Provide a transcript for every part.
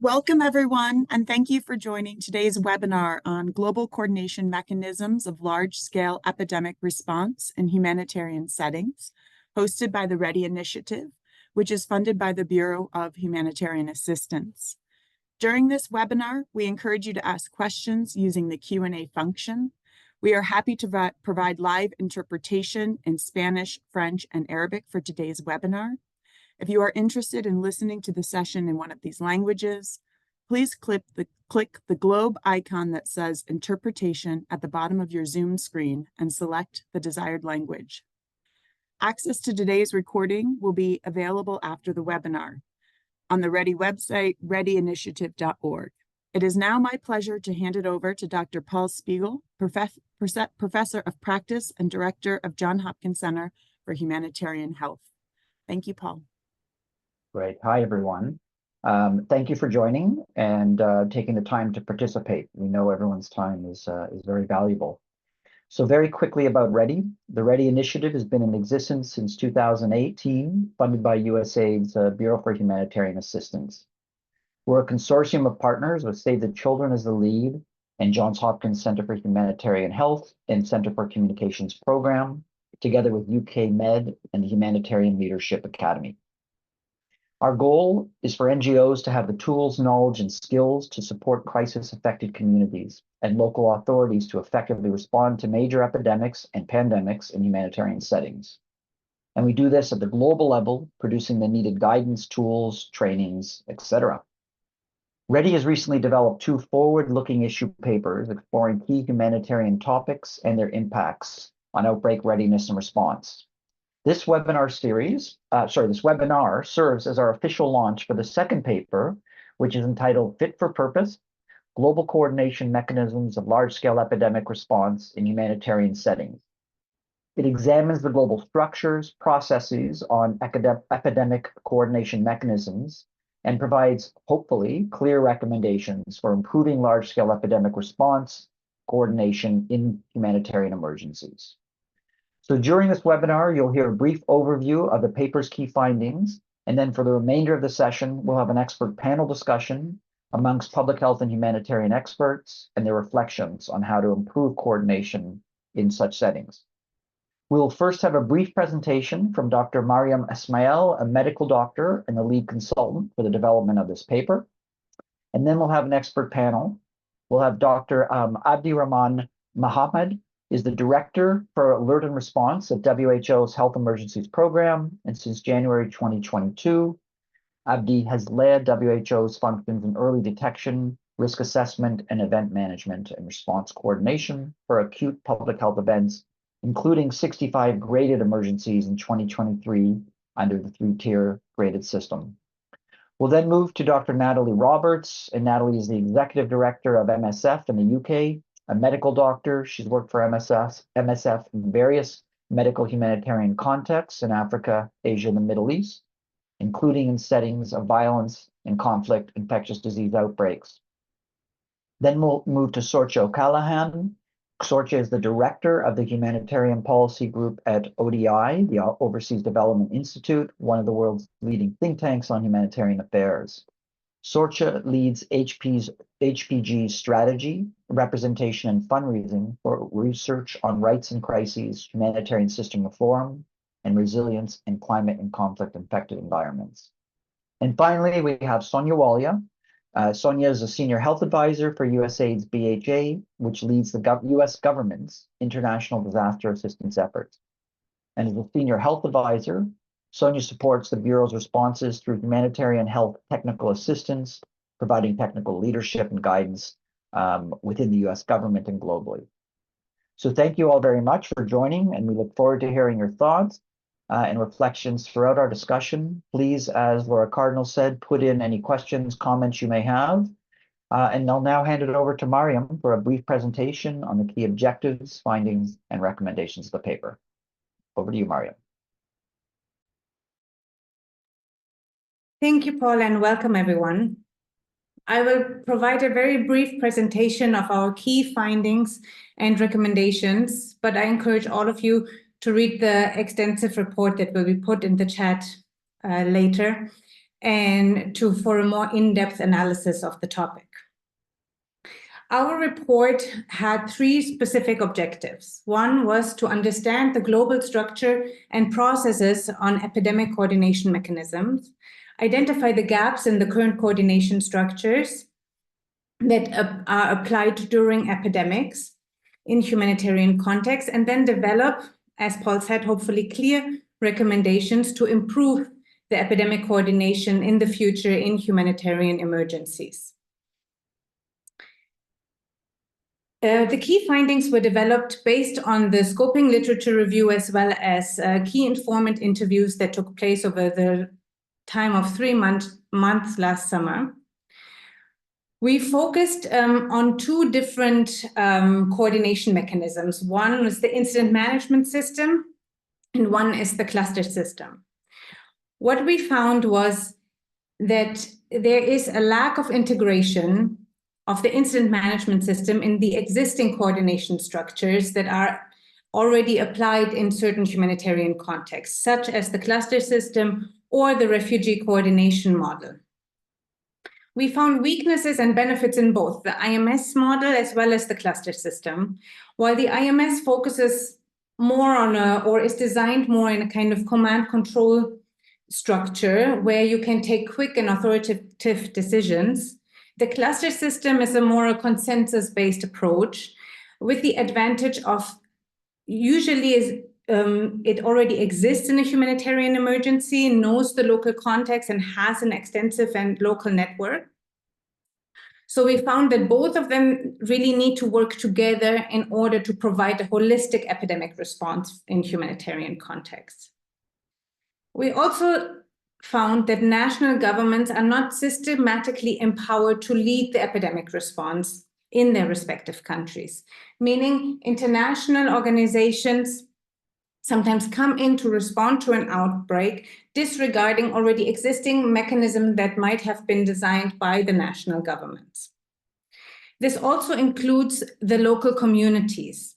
Welcome, everyone, and thank you for joining today's webinar on Global Coordination Mechanisms of Large-Scale Epidemic Response in Humanitarian Settings, hosted by the READY Initiative, which is funded by the Bureau of Humanitarian Assistance. During this webinar, we encourage you to ask questions using the Q&A function. We are happy to provide live interpretation in Spanish, French, and Arabic for today's webinar. If you are interested in listening to the session in one of these languages, please click the globe icon that says Interpretation at the bottom of your Zoom screen and select the desired language. Access to today's recording will be available after the webinar on the READY website, readyinitiative.org. It is now my pleasure to hand it over to Dr. Paul Spiegel, Professor of Practice and Director of Johns Hopkins Center for Humanitarian Health. Thank you, Paul. Great. Hi, everyone. Thank you for joining and taking the time to participate. We know everyone's time is very valuable. So very quickly about READY. The READY Initiative has been in existence since 2018, funded by USAID's Bureau for Humanitarian Assistance. We're a consortium of partners with Save the Children as the lead and Johns Hopkins Center for Humanitarian Health and Center for Communications Program, together with UK Med and the Humanitarian Leadership Academy. Our goal is for NGOs to have the tools, knowledge, and skills to support crisis-affected communities and local authorities to effectively respond to major epidemics and pandemics in humanitarian settings. And we do this at the global level, producing the needed guidance, tools, trainings, etc. READY has recently developed 2 forward-looking issue papers exploring key humanitarian topics and their impacts on outbreak readiness and response. This webinar serves as our official launch for the second paper, which is entitled Fit for Purpose, Global Coordination Mechanisms of Large-Scale Epidemic Response in Humanitarian Settings. It examines the global structures, processes on epidemic coordination mechanisms and provides, hopefully, clear recommendations for improving large-scale epidemic response coordination in humanitarian emergencies. So during this webinar, you'll hear a brief overview of the paper's key findings, and then for the remainder of the session, we'll have an expert panel discussion amongst public health and humanitarian experts and their reflections on how to improve coordination in such settings. We'll first have a brief presentation from Dr. Mariam Ismail, a medical doctor and the lead consultant for the development of this paper. And then we'll have an expert panel. We'll have Dr. Abdi Raman Mahamud, is the Director for Alert and Response at WHO's Health Emergencies Program, and since January 2022, Abdi has led WHO's functions in early detection, risk assessment, and event management and response coordination for acute public health events, including 65 graded emergencies in 2023 under the 3-tier graded system. We'll then move to Dr. Natalie Roberts, and Natalie is the Executive Director of MSF in the UK, a medical doctor. She's worked for MSF in various medical humanitarian contexts in Africa, Asia, and the Middle East, including in settings of violence and conflict, infectious disease outbreaks. Then we'll move to Sorcha O'Callaghan. Sorcha is the director of the Humanitarian Policy Group at ODI, the Overseas Development Institute, one of the world's leading think tanks on humanitarian affairs. Sorcha leads HPG's strategy, representation, and fundraising for research on rights and crises, humanitarian system reform, and resilience in climate and conflict-infected environments. And finally, we have Sonia Walia. Sonia is a senior health advisor for USAID's BHA, which leads the U.S. government's international disaster assistance efforts. And as a senior health advisor, Sonia supports the Bureau's responses through humanitarian health technical assistance, providing technical leadership and guidance within the U.S. government and globally. So thank you all very much for joining, and we look forward to hearing your thoughts and reflections throughout our discussion. Please, as Laura Cardinal said, put in any questions, comments you may have. And I'll now hand it over to Mariam for a brief presentation on the key objectives, findings, and recommendations of the paper. Over to you, Mariam. Thank you, Paul, and welcome, everyone. I will provide a very brief presentation of our key findings and recommendations, but I encourage all of you to read the extensive report that will be put in the chat later. and for a more in-depth analysis of the topic. Our report had 3 specific objectives. One was to understand the global structure and processes on epidemic coordination mechanisms, identify the gaps in the current coordination structures that are applied during epidemics in humanitarian context, and then develop, as Paul said, hopefully clear recommendations to improve the epidemic coordination in the future in humanitarian emergencies. The key findings were developed based on the scoping literature review, as well as key informant interviews that took place over the time of 3 months last summer. We focused on 2 different coordination mechanisms. One was the incident management system, and one is the cluster system. What we found was that there is a lack of integration of the incident management system in the existing coordination structures that are already applied in certain humanitarian contexts, such as the cluster system or the refugee coordination model. We found weaknesses and benefits in both the IMS model as well as the cluster system. While the IMS focuses more on or is designed more in a kind of command control structure where you can take quick and authoritative decisions, the cluster system is a more consensus-based approach with the advantage of usually it already exists in a humanitarian emergency, knows the local context, and has an extensive and local network. So we found that both of them really need to work together in order to provide a holistic epidemic response in humanitarian contexts. We also found that national governments are not systematically empowered to lead the epidemic response in their respective countries, meaning international organizations sometimes come in to respond to an outbreak, disregarding already existing mechanisms that might have been designed by the national governments. This also includes the local communities.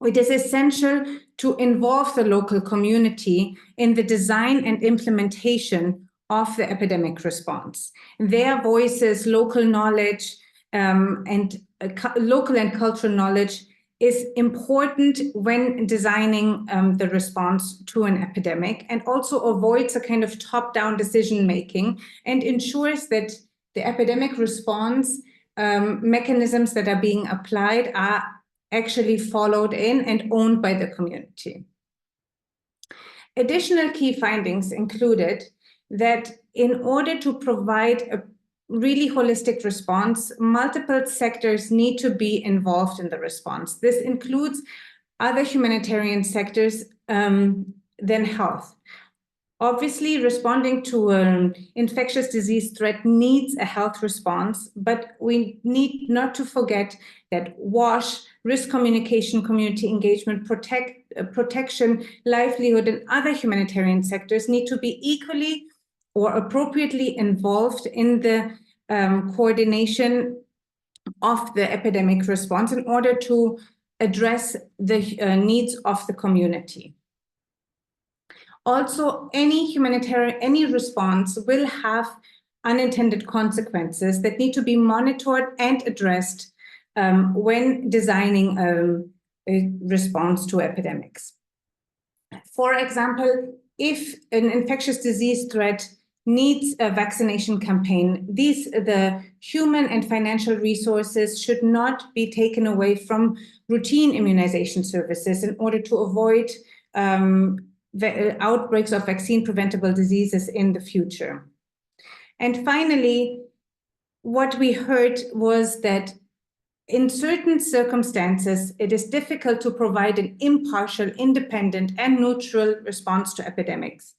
It is essential to involve the local community in the design and implementation of the epidemic response. Their voices, local knowledge, local and cultural knowledge is important when designing the response to an epidemic, and also avoids a kind of top-down decision-making and ensures that the epidemic response mechanisms that are being applied are actually followed in and owned by the community. Additional key findings included that in order to provide a really holistic response, multiple sectors need to be involved in the response. This includes other humanitarian sectors than health. Obviously, responding to an infectious disease threat needs a health response, but we need not to forget that WASH, risk communication, community engagement, protection, livelihood, and other humanitarian sectors need to be equally or appropriately involved in the coordination of the epidemic response in order to address the needs of the community. Also, any response will have unintended consequences that need to be monitored and addressed when designing a response to epidemics. For example, if an infectious disease threat needs a vaccination campaign, the human and financial resources should not be taken away from routine immunization services in order to avoid the outbreaks of vaccine-preventable diseases in the future. And finally, what we heard was that in certain circumstances, it is difficult to provide an impartial, independent, and neutral response to epidemics.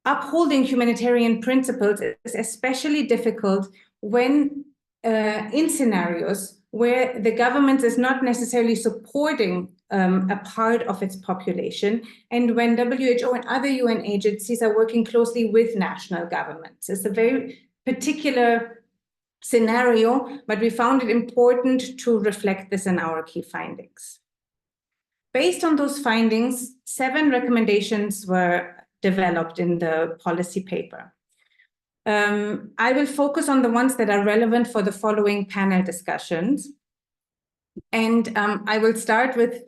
Upholding humanitarian principles is especially difficult when in scenarios where the government is not necessarily supporting a part of its population, and when WHO and other UN agencies are working closely with national governments. It's a very particular scenario, but we found it important to reflect this in our key findings. Based on those findings, 7 recommendations were developed in the policy paper. I will focus on the ones that are relevant for the following panel discussions. And I will start with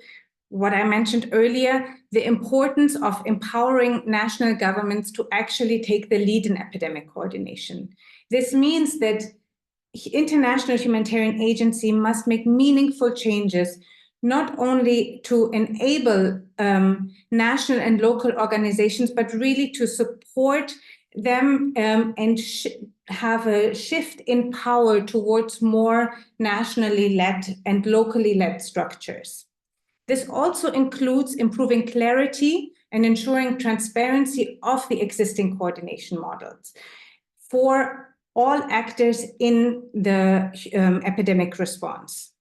what I mentioned earlier, the importance of empowering national governments to actually take the lead in epidemic coordination. This means that international humanitarian agency must make meaningful changes, not only to enable national and local organizations, but really to support them and have a shift in power towards more nationally led and locally led structures. This also includes improving clarity and ensuring transparency of the existing coordination models for all actors in the epidemic response.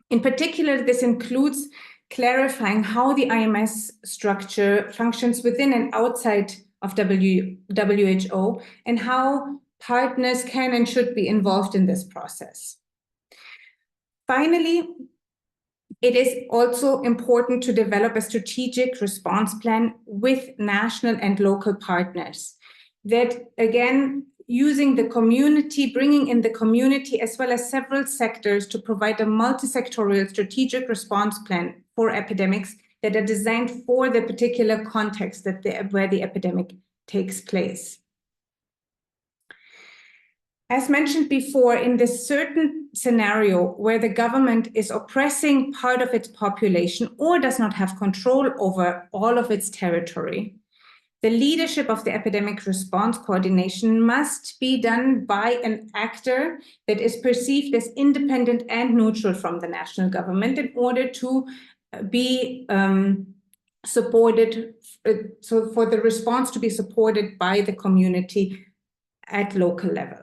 In particular, this includes clarifying how the IMS structure functions within and outside of WHO and how partners can and should be involved in this process. Finally, it is also important to develop a strategic response plan with national and local partners that, again, using the community, bringing in the community as well as several sectors to provide a multi-sectorial strategic response plan for epidemics that are designed for the particular context that where the epidemic takes place. As mentioned before, in this certain scenario where the government is oppressing part of its population or does not have control over all of its territory, the leadership of the epidemic response coordination must be done by an actor that is perceived as independent and neutral from the national government in order to be supported, so for the response to be supported by the community at local level.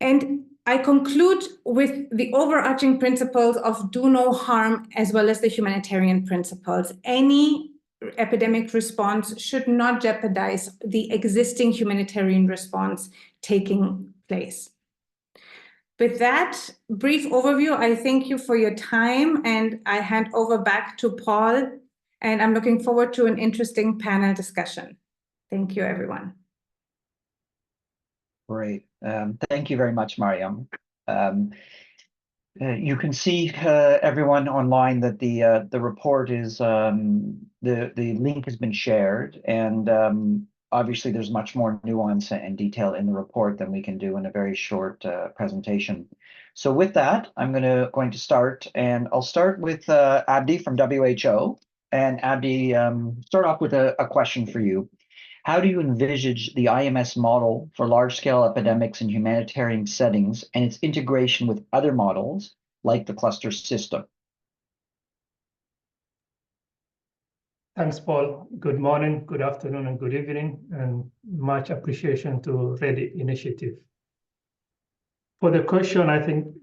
And I conclude with the overarching principles of do no harm as well as the humanitarian principles. Any epidemic response should not jeopardize the existing humanitarian response taking place. With that brief overview, I thank you for your time and I hand over back to Paul, and I'm looking forward to an interesting panel discussion. Thank you, everyone. Great. Thank you very much, Mariam. You can see, everyone online, that the report is, the link has been shared, and obviously there's much more nuance and detail in the report than we can do in a very short presentation. So with that, I'm going to start, and I'll start with Abdi from WHO. And Abdi, start off with a question for you. How do you envisage the IMS model for large-scale epidemics in humanitarian settings and its integration with other models like the cluster system? Thanks, Paul. Good morning, good afternoon, and good evening, and much appreciation to READY initiative. For the question, I think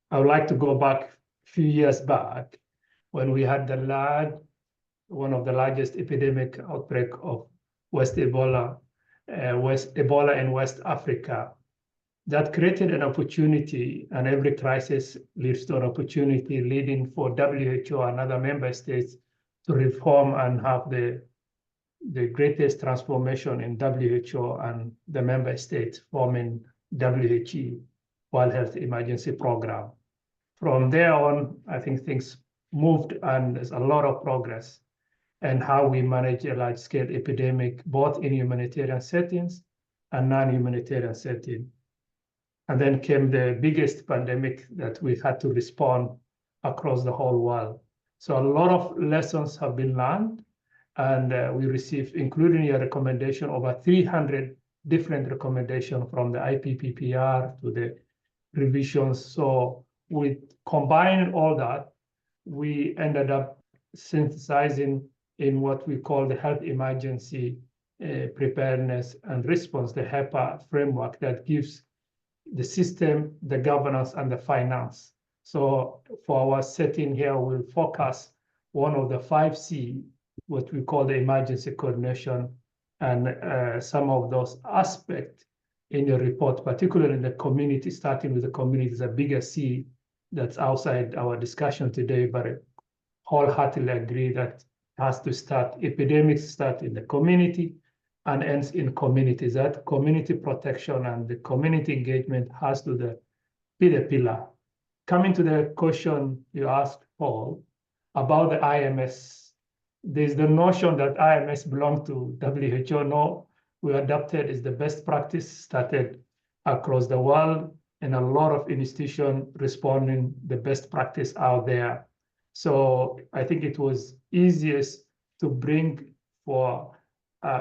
I would like to go back a few years back when we had one of the largest epidemic outbreak of Ebola in West Africa. That created an opportunity, and every crisis leads to an opportunity, leading for WHO and other member states to reform and have the greatest transformation in WHO and the member states forming WHE, World Health Emergency Program. From there on, I think things moved and there's a lot of progress and how we manage a large-scale epidemic, both in humanitarian settings and non-humanitarian settings. And then came the biggest pandemic that we had to respond across the whole world. So a lot of lessons have been learned, and we received, including your recommendation, over 300 different recommendations from the IPPPR to the revisions. So with combining all that, we ended up synthesizing in what we call the Health Emergency Preparedness and Response, the HEPA framework that gives the system, the governance, and the finance. So for our setting here, we'll focus one of the 5C, what we call the emergency coordination, and some of those aspects in the report, particularly in the community, starting with the community is a bigger C that's outside our discussion today, but I wholeheartedly agree that has to start, epidemics start in the community, and ends in communities. That community protection and the community engagement has to be the pillar. Coming to the question you asked, Paul, about the IMS, there's the notion that IMS belong to WHO. No, we adopted is the best practice started across the world, and a lot of institutions responding the best practice out there. So I think it was easiest to bring for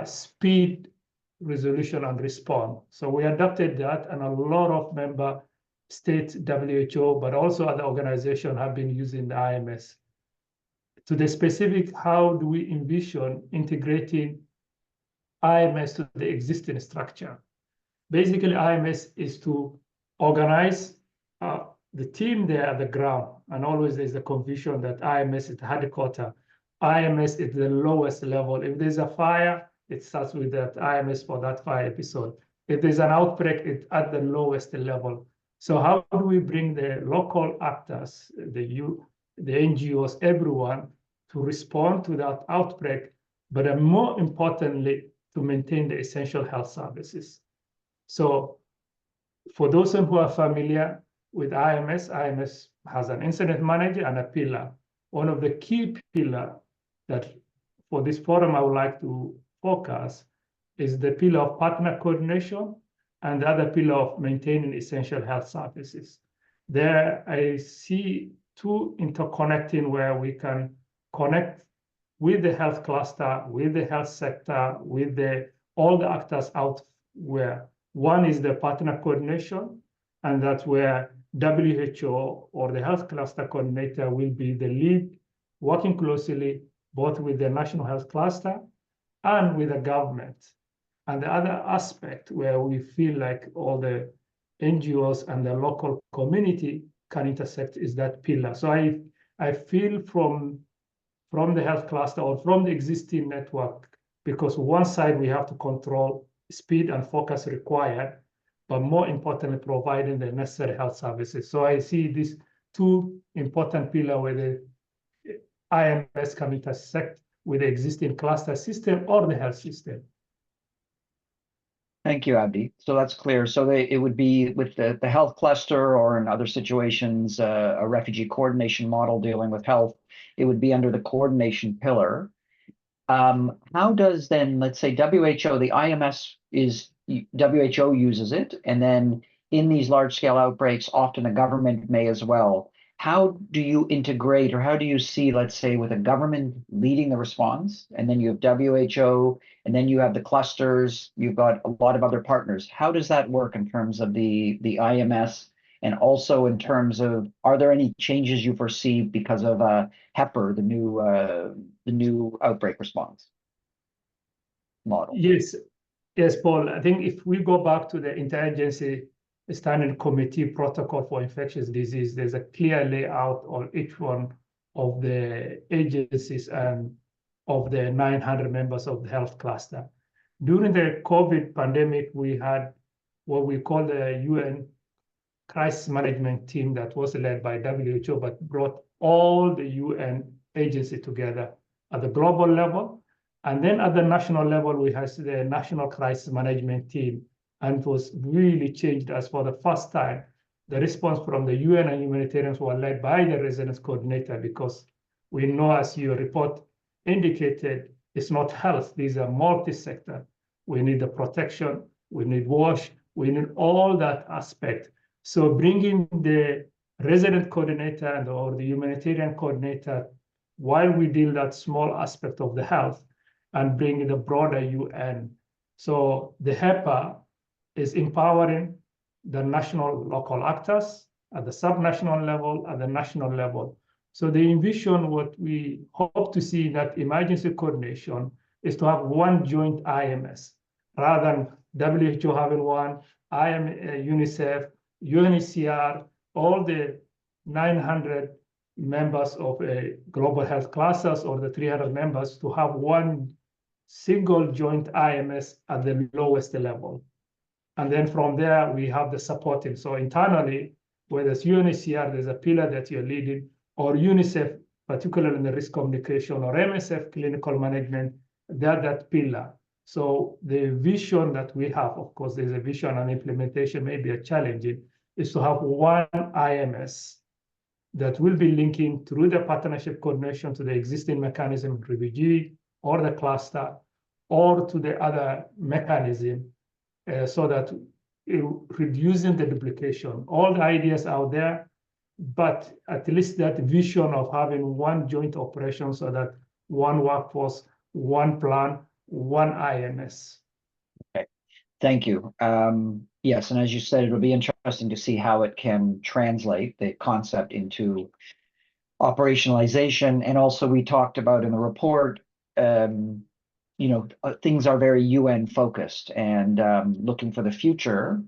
speed, resolution, and response. So we adopted that, and a lot of member states, WHO, but also other organizations have been using the IMS. To the specific, how do we envision integrating IMS to the existing structure? Basically, IMS is to organize the team there at the ground, and always there's a confusion that IMS is the headquarters. IMS is the lowest level. If there's a fire, it starts with that IMS for that fire episode. If there's an outbreak, it's at the lowest level. So how do we bring the local actors, the NGOs, everyone, to respond to that outbreak, but more importantly, to maintain the essential health services? So for those who are familiar with IMS, IMS has an incident manager and a pillar. One of the key pillars that for this forum I would like to focus is the pillar of partner coordination and the other pillar of maintaining essential health services. There I see two interconnecting where we can connect with the health cluster, with the health sector, with all the actors out where. One is the partner coordination, and that's where WHO or the health cluster coordinator will be the lead, working closely both with the national health cluster and with the government. And the other aspect where we feel like all the NGOs and the local community can intersect is that pillar. So I feel from the health cluster or from the existing network, because one side we have to control speed and focus required, but more importantly, providing the necessary health services. So I see these two important pillars where the IMS can intersect with the existing cluster system or the health system. Thank you, Abdi. So that's clear. So it would be with the health cluster, or in other situations, a refugee coordination model dealing with health, it would be under the coordination pillar. How does then, let's say WHO, the IMS is, WHO uses it, and then in these large-scale outbreaks, often the government may as well. How do you integrate, or how do you see, let's say, with a government leading the response, and then you have WHO, and then you have the clusters, you've got a lot of other partners. How does that work in terms of the IMS, and also in terms of, are there any changes you foresee because of HEPR, the new outbreak response model? Yes, Paul. I think if we go back to the Interagency Standing Committee Protocol for Infectious Disease, there's a clear layout on each one of the agencies and of the 900 members of the health cluster. During the COVID pandemic, we had what we call the UN crisis management team that was led by WHO, but brought all the UN agencies together at the global level. And then at the national level, we had the National Crisis Management Team, and it was really changed as for the first time, the response from the UN and humanitarians were led by the residence coordinator, because we know, as your report indicated, it's not health, these are multi-sector. We need the protection, we need WASH, we need all that aspect. So bringing the resident coordinator and or the humanitarian coordinator, while we deal that small aspect of the health, and bringing the broader UN. So the HEPA is empowering the national local actors at the subnational level, at the national level. So they envision what we hope to see, that emergency coordination is to have one joint IMS, rather than WHO having one, UNICEF, UNHCR, all the 900 members of a global health clusters, or the 300 members, to have one single joint IMS at the lowest level. And then from there, we have the supporting. So internally, whether it's UNHCR, there's a pillar that you're leading, or UNICEF, particularly in the risk communication, or MSF, clinical management, they're that pillar. So the vision that we have, of course, there's a vision and implementation may be a challenging, is to have one IMS that will be linking through the partnership coordination to the existing mechanism, refugee or the cluster, or to the other mechanism, so that reducing the duplication. All the ideas out there, but at least that vision of having one joint operation so that one workforce, one plan, one IMS. Okay, thank you. Yes, and as you said, it'll be interesting to see how it can translate the concept into operationalization. And also we talked about in the report, things are very UN focused, and looking for the future,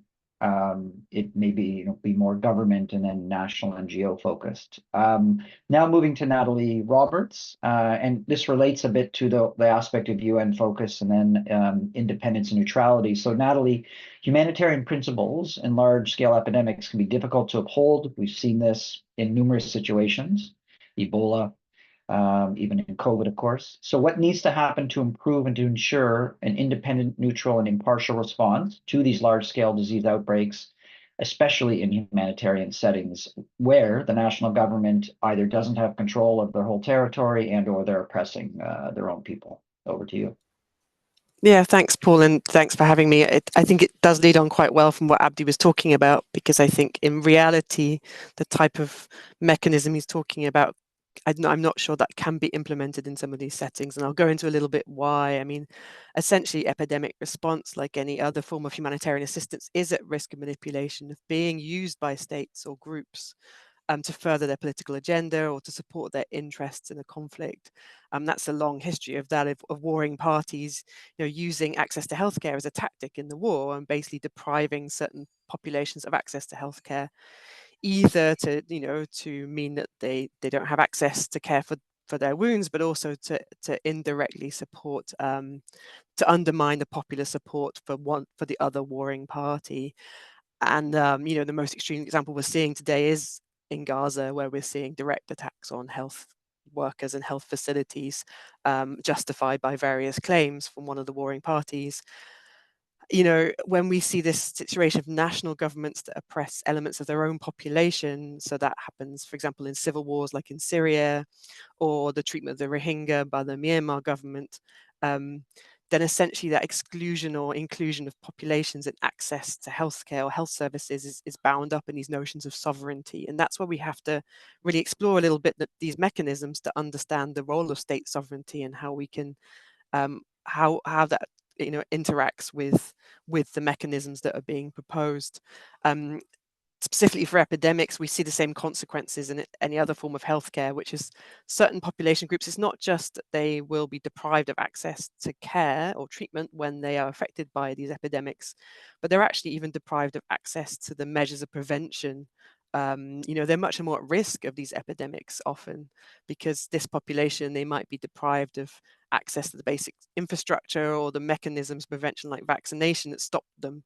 it may be more government and then national NGO focused. Now moving to Natalie Roberts, and this relates a bit to the aspect of UN focus and then independence and neutrality. So Natalie, humanitarian principles in large scale epidemics can be difficult to uphold. We've seen this in numerous situations, Ebola, even in COVID, of course. So what needs to happen to improve and to ensure an independent, neutral, and impartial response to these large-scale disease outbreaks, especially in humanitarian settings where the national government either doesn't have control of their whole territory and or they're oppressing their own people? Over to you. Yeah, thanks, Paul, and thanks for having me. I think it does lead on quite well from what Abdi was talking about, because I think in reality, the type of mechanism he's talking about, I'm not sure that can be implemented in some of these settings, and I'll go into a little bit why. I mean, essentially, epidemic response, like any other form of humanitarian assistance, is at risk of manipulation, of being used by states or groups to further their political agenda or to support their interests in a conflict. That's a long history of that, of warring parties, using access to healthcare as a tactic in the war and basically depriving certain populations of access to healthcare, either to mean that they don't have access to care for their wounds, but also to indirectly support, to undermine the popular support for the other warring party. And the most extreme example we're seeing today is in Gaza, where we're seeing direct attacks on health workers and health facilities, justified by various claims from one of the warring parties. When we see this situation of national governments that oppress elements of their own population, so that happens, for example, in civil wars like in Syria, or the treatment of the Rohingya by the Myanmar government, then essentially that exclusion or inclusion of populations and access to healthcare or health services is bound up in these notions of sovereignty. And that's where we have to really explore a little bit these mechanisms to understand the role of state sovereignty and how we can, how that interacts with the mechanisms that are being proposed. Specifically for epidemics, we see the same consequences in any other form of healthcare, which is certain population groups. It's not just that they will be deprived of access to care or treatment when they are affected by these epidemics, but they're actually even deprived of access to the measures of prevention. They're much more at risk of these epidemics often, because this population, they might be deprived of access to the basic infrastructure or the mechanisms of prevention like vaccination that stop them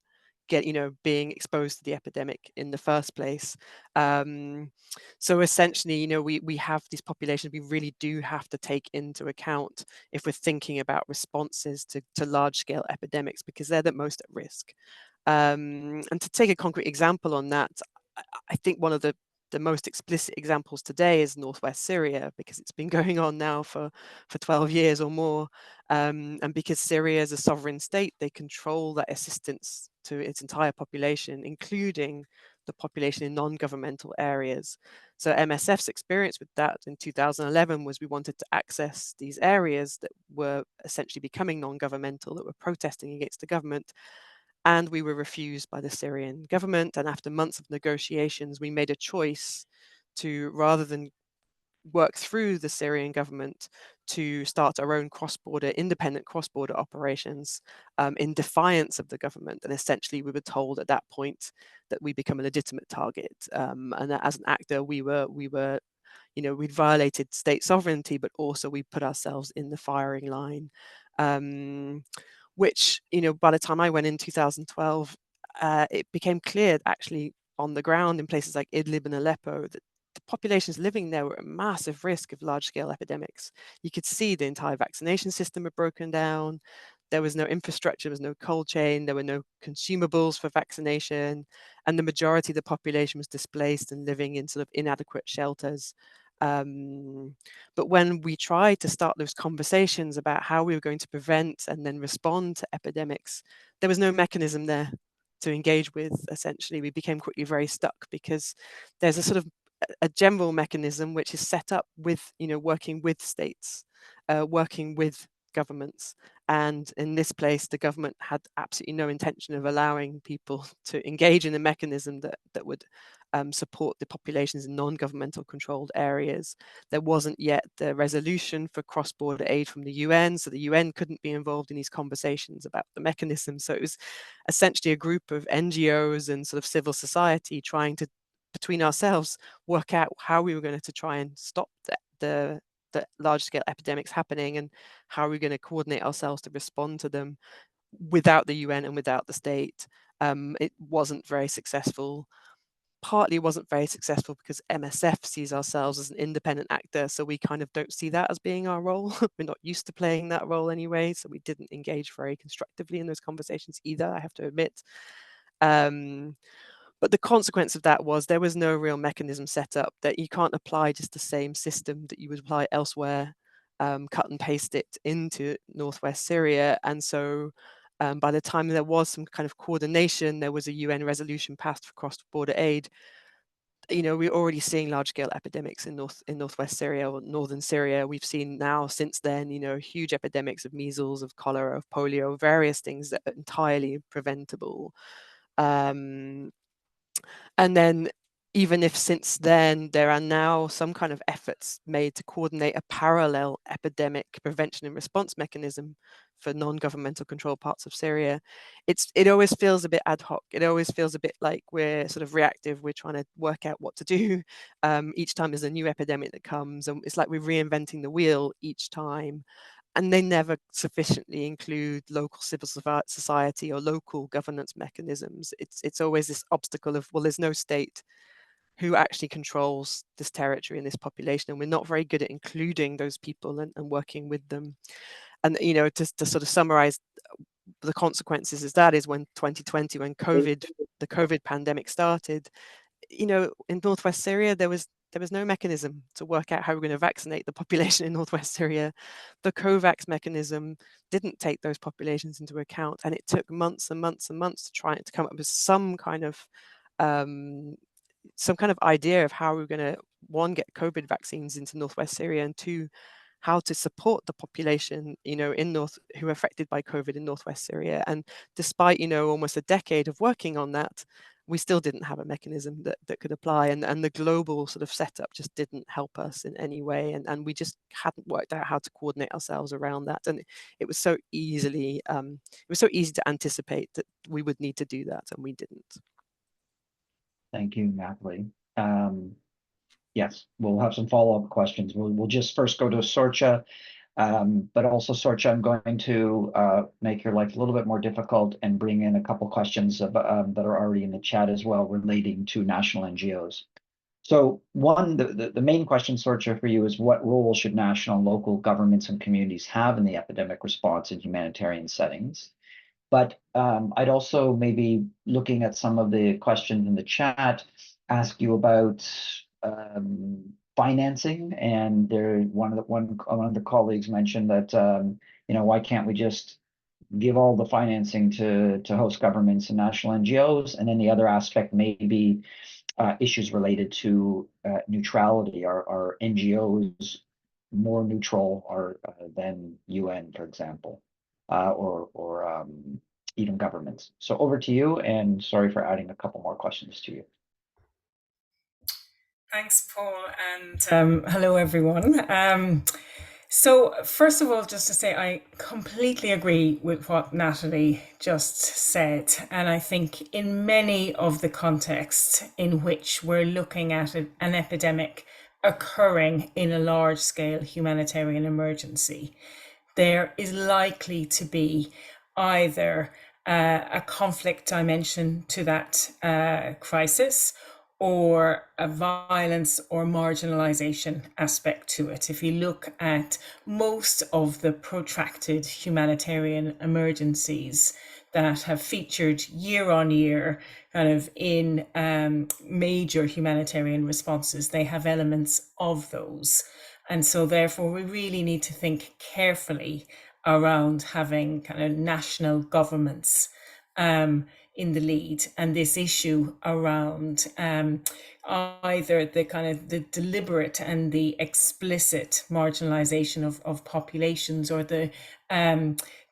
being exposed to the epidemic in the first place. So essentially, we have these populations we really do have to take into account if we're thinking about responses to large-scale epidemics, because they're the most at risk. And to take a concrete example on that, I think one of the most explicit examples today is Northwest Syria, because it's been going on now for 12 years or more. And because Syria is a sovereign state, they control that assistance to its entire population, including the population in non-governmental areas. So MSF's experience with that in 2011 was we wanted to access these areas that were essentially becoming non-governmental, that were protesting against the government. And we were refused by the Syrian government. And after months of negotiations, we made a choice to, rather than work through the Syrian government, to start our own independent cross-border operations in defiance of the government. And essentially, we were told at that point that we become a legitimate target. And that as an actor, we'd violated state sovereignty, but also we put ourselves in the firing line. Which, by the time I went in 2012, it became clear actually on the ground in places like Idlib and Aleppo that the populations living there were at massive risk of large-scale epidemics. You could see the entire vaccination system had broken down. there was no infrastructure, there was no cold chain, there were no consumables for vaccination, and the majority of the population was displaced and living in sort of inadequate shelters. But when we tried to start those conversations about how we were going to prevent and then respond to epidemics, there was no mechanism there to engage with. Essentially, we became quickly very stuck because there's a sort of a general mechanism which is set up with, working with states, working with governments. And in this place, the government had absolutely no intention of allowing people to engage in a mechanism that would support the populations in non-governmental controlled areas. There wasn't yet the resolution for cross-border aid from the UN, so the UN couldn't be involved in these conversations about the mechanism. So it was essentially a group of NGOs and sort of civil society trying to, between ourselves, work out how we were going to try and stop the large-scale epidemics happening, and how are we going to coordinate ourselves to respond to them without the UN and without the state. It wasn't very successful. Partly wasn't very successful because MSF sees ourselves as an independent actor, so we kind of don't see that as being our role. We're not used to playing that role anyway, so we didn't engage very constructively in those conversations either, I have to admit. But the consequence of that was there was no real mechanism set up, that you can't apply just the same system that you would apply elsewhere, cut and paste it into Northwest Syria. And so by the time there was some kind of coordination, there was a UN resolution passed for cross-border aid. We're already seeing large-scale epidemics in Northwest Syria or northern Syria. We've seen now since then, huge epidemics of measles, of cholera, of polio, various things that are entirely preventable. And then even if since then there are now some kind of efforts made to coordinate a parallel epidemic prevention and response mechanism for non-governmental controlled parts of Syria, it always feels a bit ad hoc. It always feels a bit like we're sort of reactive. We're trying to work out what to do. Each time there's a new epidemic that comes, and it's like we're reinventing the wheel each time. And they never sufficiently include local civil society or local governance mechanisms. It's always this obstacle of, well, there's no state who actually controls this territory and this population, and we're not very good at including those people and working with them. And to sort of summarize the consequences is when 2020, when the COVID pandemic started, in Northwest Syria, there was no mechanism to work out how we're going to vaccinate the population in Northwest Syria. The COVAX mechanism didn't take those populations into account, and it took months and months and months to try to come up with some kind of idea of how we're going to, one, get COVID vaccines into Northwest Syria, and two, how to support the population, who are affected by COVID in Northwest Syria. And despite, almost a decade of working on that, we still didn't have a mechanism that could apply, and the global sort of setup just didn't help us in any way, and we just hadn't worked out how to coordinate ourselves around that. And it was so easy to anticipate that we would need to do that, and we didn't. Thank you, Natalie. Yes, we'll have some follow-up questions. We'll just first go to Sorcha, but also, Sorcha, I'm going to make your life a little bit more difficult and bring in a couple questions that are already in the chat as well, relating to national NGOs. So one, the main question, Sorcha, for you is, what role should national and local governments and communities have in the epidemic response in humanitarian settings? But I'd also, maybe looking at some of the questions in the chat, ask you about financing. And one of the colleagues mentioned that why can't we just give all the financing to host governments and national NGOs? And then the other aspect may be issues related to neutrality. Are NGOs more neutral than UN, for example, or even governments? So over to you, and sorry for adding a couple more questions to you. Thanks, Paul, and hello, everyone. So first of all, just to say, I completely agree with what Natalie just said. And I think in many of the contexts in which we're looking at an epidemic occurring in a large-scale humanitarian emergency, there is likely to be either a conflict dimension to that crisis, or a violence or marginalization aspect to it. If you look at most of the protracted humanitarian emergencies that have featured year on year kind of in major humanitarian responses, they have elements of those. And so therefore we really need to think carefully around having kind of national governments in the lead, and this issue around either the kind of the deliberate and the explicit marginalization of populations, or the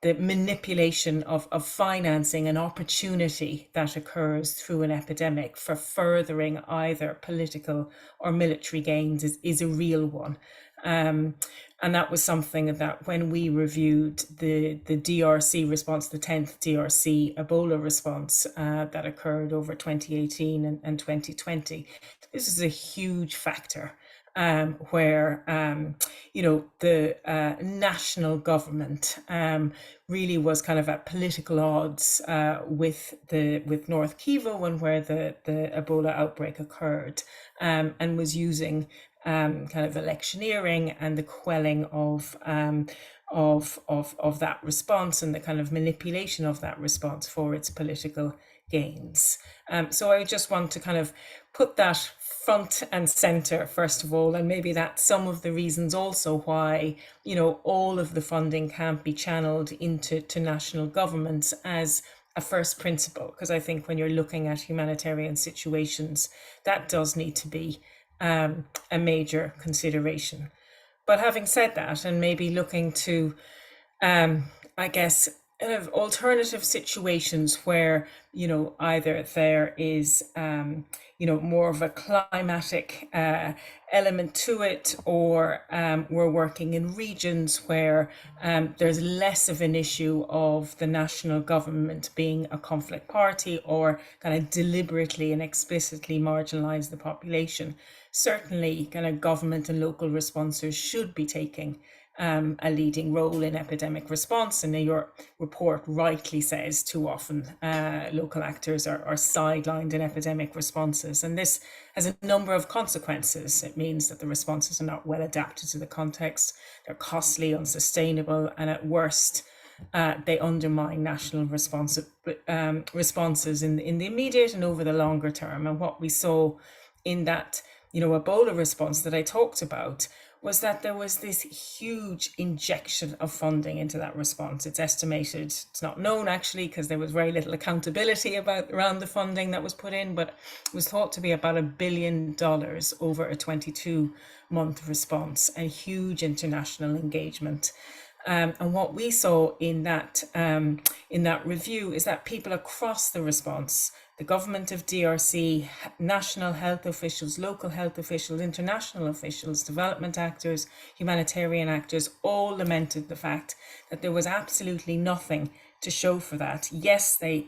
manipulation of financing and opportunity that occurs through an epidemic for furthering either political or military gains is a real one. And that was something that when we reviewed the DRC response, the 10th DRC Ebola response that occurred over 2018 and 2020, this is a huge factor where, the national government really was kind of at political odds with North Kivu, and where the Ebola outbreak occurred, and was using kind of electioneering and the quelling of that response and the kind of manipulation of that response for its political gains. So I just want to kind of put that front and center, first of all, and maybe that's some of the reasons also why, all of the funding can't be channeled into national governments as a first principle, because I think when you're looking at humanitarian situations, that does need to be a major consideration. But having said that, and maybe looking to, I guess, kind of alternative situations where, either there is, more of a climatic element to it, or we're working in regions where there's less of an issue of the national government being a conflict party or kind of deliberately and explicitly marginalize the population. Certainly, kind of government and local responses should be taking a leading role in epidemic response. And your report rightly says too often local actors are sidelined in epidemic responses. And this has a number of consequences. It means that the responses are not well adapted to the context, they're costly, unsustainable, and at worst, they undermine national responses in the immediate and over the longer term. And what we saw in that Ebola response that I talked about was that there was this huge injection of funding into that response. It's estimated, it's not known actually, because there was very little accountability around the funding that was put in, but it was thought to be about $1 billion over a 22-month response, and huge international engagement. And what we saw in that review is that people across the response, the government of DRC, national health officials, local health officials, international officials, development actors, humanitarian actors, all lamented the fact that there was absolutely nothing to show for that. Yes, they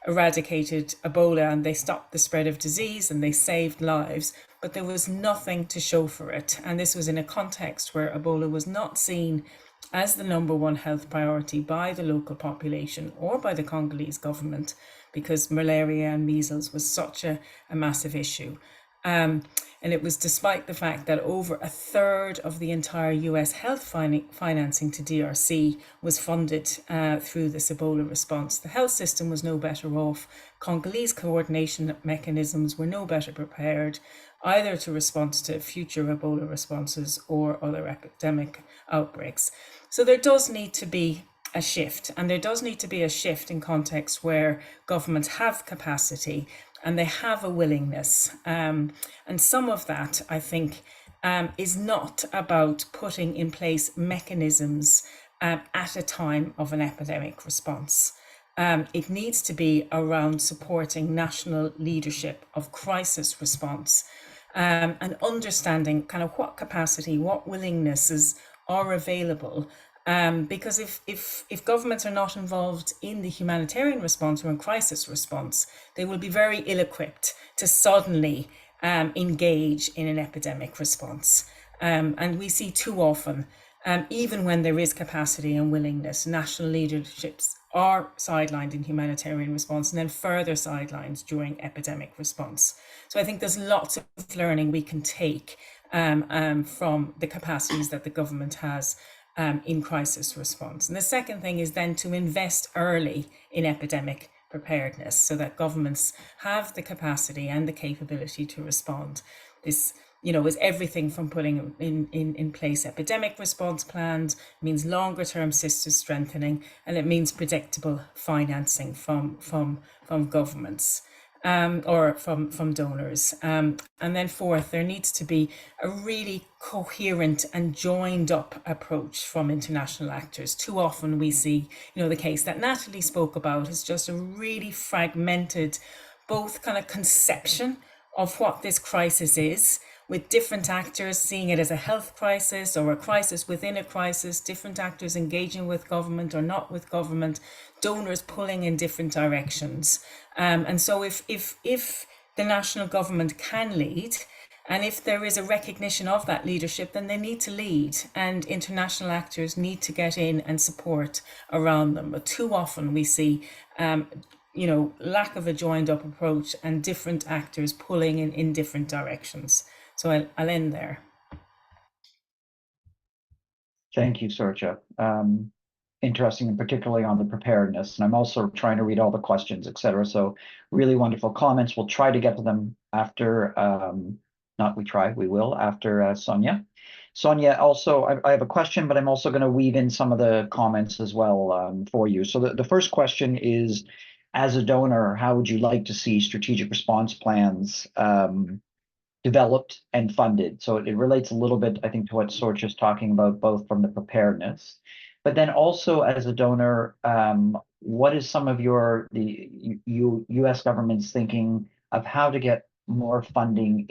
eradicated Ebola and they stopped the spread of disease and they saved lives, but there was nothing to show for it. And this was in a context where Ebola was not seen as the number one health priority by the local population or by the Congolese government, because malaria and measles was such a massive issue. And it was despite the fact that over a third of the entire US health financing to DRC was funded through this Ebola response. The health system was no better off. Congolese coordination mechanisms were no better prepared either to respond to future Ebola responses or other epidemic outbreaks. So there does need to be a shift, and there does need to be a shift in context where governments have capacity and they have a willingness. And some of that, I think, is not about putting in place mechanisms at a time of an epidemic response. It needs to be around supporting national leadership of crisis response, and understanding kind of what capacity, what willingnesses are available. Because if governments are not involved in the humanitarian response or in crisis response, they will be very ill-equipped to suddenly engage in an epidemic response. And we see too often even when there is capacity and willingness, national leaderships are sidelined in humanitarian response and then further sidelined during epidemic response. So I think there's lots of learning we can take from the capacities that the government has in crisis response. And the second thing is then to invest early in epidemic preparedness so that governments have the capacity and the capability to respond. This, is everything from putting in place epidemic response plans, means longer term system strengthening, and it means predictable financing from governments. Or from donors. And then fourth, there needs to be a really coherent and joined up approach from international actors. Too often we see, the case that Natalie spoke about is just a really fragmented, both kind of conception of what this crisis is, with different actors seeing it as a health crisis or a crisis within a crisis, different actors engaging with government or not with government, donors pulling in different directions. And so if the national government can lead, and if there is a recognition of that leadership, then they need to lead, and international actors need to get in and support around them. But too often we see lack of a joined up approach and different actors pulling in different directions. So I'll end there. Thank you, Sorcha. Interesting, and particularly on the preparedness. And I'm also trying to read all the questions, et cetera. So really wonderful comments. We'll try to get to them after, we will, after Sonia. Sonia, also, I have a question, but I'm also going to weave in some of the comments as well for you. So the first question is, as a donor, how would you like to see strategic response plans developed and funded? So it relates a little bit, I think, to what Sorcha is talking about, both from the preparedness, but then also as a donor, what is some of the U.S. government's thinking of how to get more funding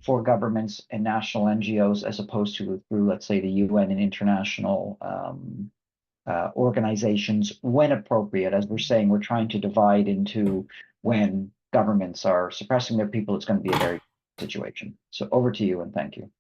for governments and national NGOs as opposed to through, let's say, the UN and international organizations when appropriate? As we're saying, we're trying to divide into when governments are suppressing their people, it's going to be a very situation. So over to you, and thank you.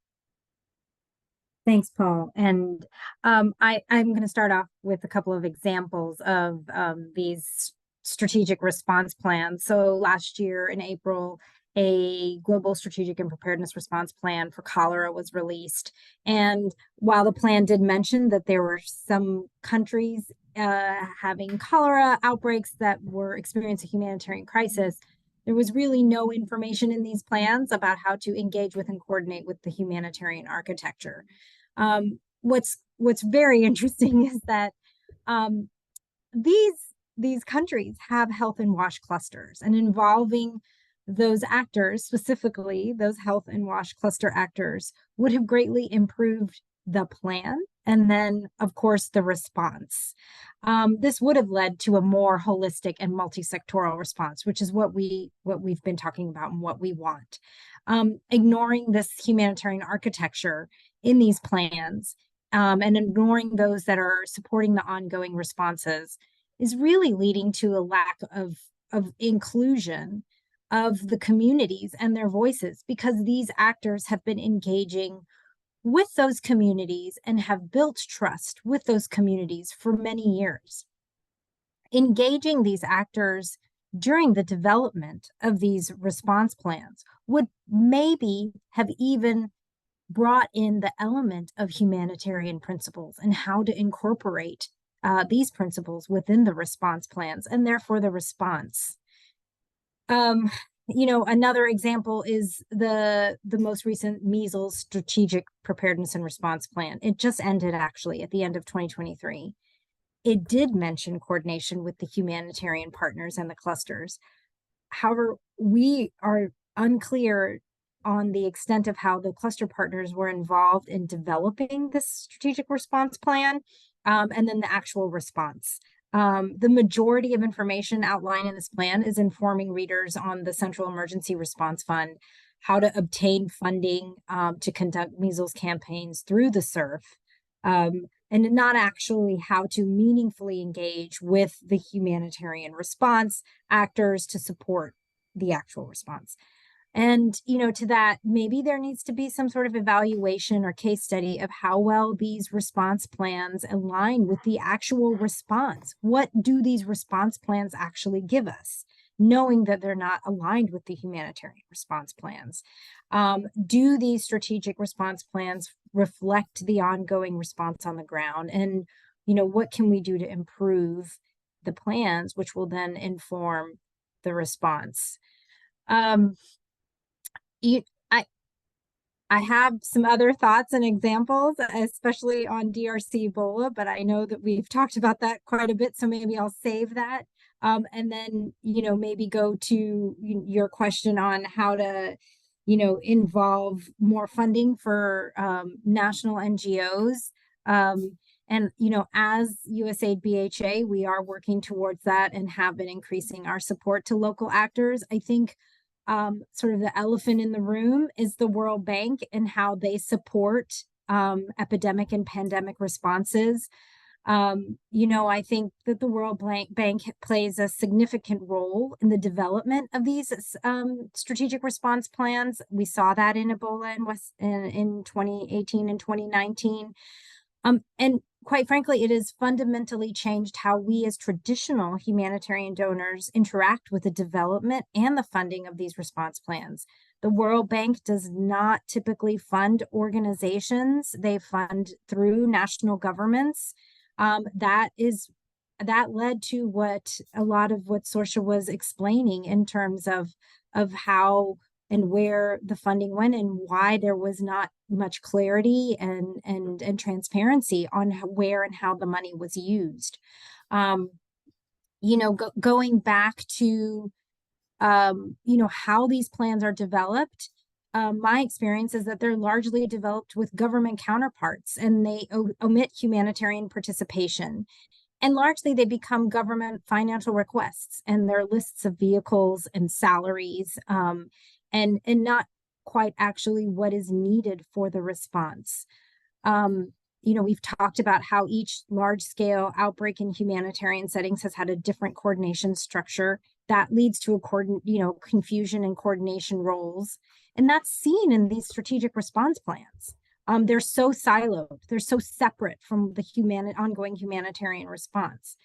Thanks, Paul. And I'm going to start off with a couple of examples of these strategic response plans. So last year in April, a global strategic and preparedness response plan for cholera was released. And while the plan did mention that there were some countries having cholera outbreaks that were experiencing a humanitarian crisis, there was really no information in these plans about how to engage with and coordinate with the humanitarian architecture. What's very interesting is that these countries have health and WASH clusters, and involving those actors, specifically those health and WASH cluster actors, would have greatly improved the plan and then, of course, the response. This would have led to a more holistic and multi-sectoral response, which is what we've been talking about and what we want. Ignoring this humanitarian architecture in these plans and ignoring those that are supporting the ongoing responses is really leading to a lack of inclusion of the communities and their voices, because these actors have been engaging with those communities and have built trust with those communities for many years. Engaging these actors during the development of these response plans would maybe have even brought in the element of humanitarian principles and how to incorporate these principles within the response plans and therefore the response. Another example is the most recent measles strategic preparedness and response plan. It just ended actually at the end of 2023. It did mention coordination with the humanitarian partners and the clusters. However, we are unclear on the extent of how the cluster partners were involved in developing this strategic response plan and then the actual response. The majority of information outlined in this plan is informing readers on the Central Emergency Response Fund, how to obtain funding to conduct measles campaigns through the CERF, and not actually how to meaningfully engage with the humanitarian response actors to support the actual response. And, to that, maybe there needs to be some sort of evaluation or case study of how well these response plans align with the actual response. What do these response plans actually give us, knowing that they're not aligned with the humanitarian response plans? Do these strategic response plans reflect the ongoing response on the ground? And, what can we do to improve the plans, which will then inform the response? I have some other thoughts and examples, especially on DRC Ebola, but I know that we've talked about that quite a bit, so maybe I'll save that. And then, maybe go to your question on how to, involve more funding for national NGOs. And, as USAID BHA, we are working towards that and have been increasing our support to local actors. I think sort of the elephant in the room is the World Bank and how they support epidemic and pandemic responses. I think that the World Bank plays a significant role in the development of these strategic response plans. We saw that in Ebola in 2018 and 2019. And quite frankly, it has fundamentally changed how we as traditional humanitarian donors interact with the development and the funding of these response plans. The World Bank does not typically fund organizations. They fund through national governments. That led to what a lot of what Sorsha was explaining in terms of how and where the funding went and why there was not much clarity and transparency on where and how the money was used. Going back to, how these plans are developed, my experience is that they're largely developed with government counterparts and they omit humanitarian participation. And largely they become government financial requests and their lists of vehicles and salaries, and not quite actually what is needed for the response. We've talked about how each large-scale outbreak in humanitarian settings has had a different coordination structure that leads to confusion and coordination roles. And that's seen in these strategic response plans. They're so siloed, they're so separate from the ongoing humanitarian response.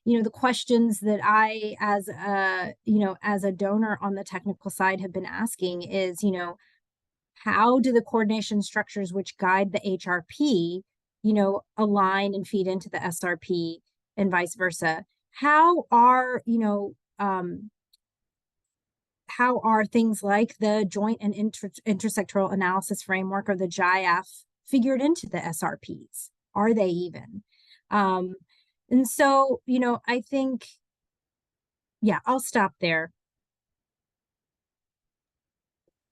The questions that I, as a donor on the technical side, have been asking is, how do the coordination structures which guide the HRP, align and feed into the SRP and vice versa? How are things like the Joint and Intersectoral Analysis Framework, or the JIAF, figured into the SRPs? Are they even? And so, I think, I'll stop there.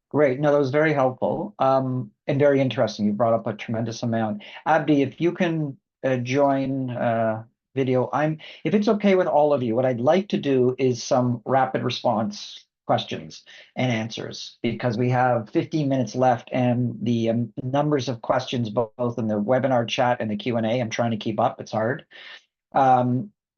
Great. No, that was very helpful and very interesting. You brought up a tremendous amount. Abdi, if you can join video, if it's okay with all of you, what I'd like to do is some rapid response questions and answers, because we have 15 minutes left and the numbers of questions both in the webinar chat and the Q&A, I'm trying to keep up. It's hard.